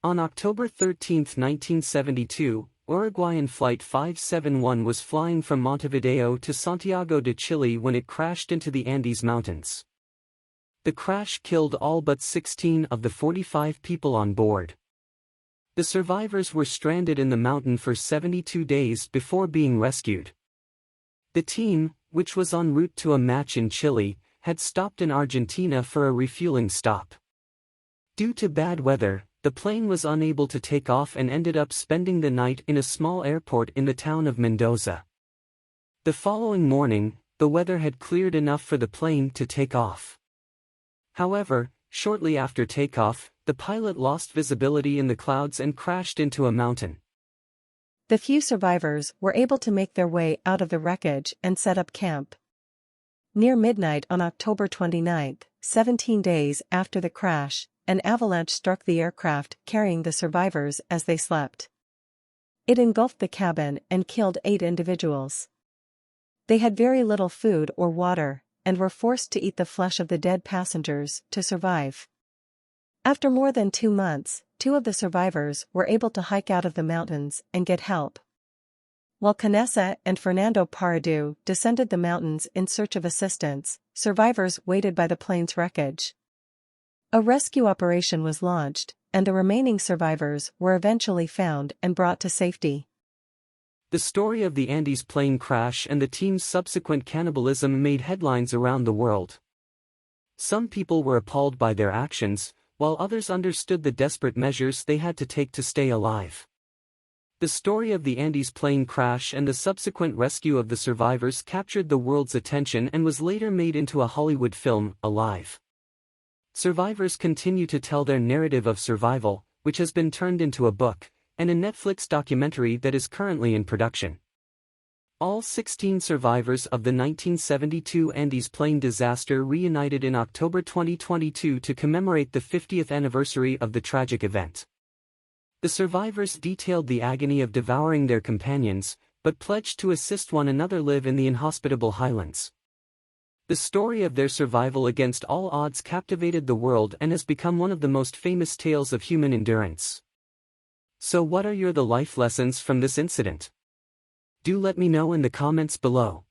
On October 13, 1972, Uruguayan Flight 571 was flying from Montevideo to Santiago de Chile when it crashed into the Andes Mountains. The crash killed all but 16 of the 45 people on board. The survivors were stranded in the mountain for 72 days before being rescued. The team, which was en route to a match in Chile, had stopped in Argentina for a refueling stop. Due to bad weather, the plane was unable to take off and ended up spending the night in a small airport in the town of Mendoza. The following morning, the weather had cleared enough for the plane to take off. However, shortly after takeoff, the pilot lost visibility in the clouds and crashed into a mountain. The few survivors were able to make their way out of the wreckage and set up camp. Near midnight on October 29, 17 days after the crash, an avalanche struck the aircraft carrying the survivors as they slept. It engulfed the cabin and killed 8 individuals. They had very little food or water, and were forced to eat the flesh of the dead passengers to survive. After more than 2 months, 2 of the survivors were able to hike out of the mountains and get help. While Canessa and Fernando Paradu descended the mountains in search of assistance, survivors waited by the plane's wreckage. A rescue operation was launched, and the remaining survivors were eventually found and brought to safety. The story of the Andes plane crash and the team's subsequent cannibalism made headlines around the world. Some people were appalled by their actions, while others understood the desperate measures they had to take to stay alive. The story of the Andes plane crash and the subsequent rescue of the survivors captured the world's attention and was later made into a Hollywood film, Alive. Survivors continue to tell their narrative of survival, which has been turned into a book, and a Netflix documentary that is currently in production. All 16 survivors of the 1972 Andes plane disaster reunited in October 2022 to commemorate the 50th anniversary of the tragic event. The survivors detailed the agony of devouring their companions, but pledged to assist one another live in the inhospitable highlands. The story of their survival against all odds captivated the world and has become one of the most famous tales of human endurance. So what are the life lessons from this incident? Do let me know in the comments below.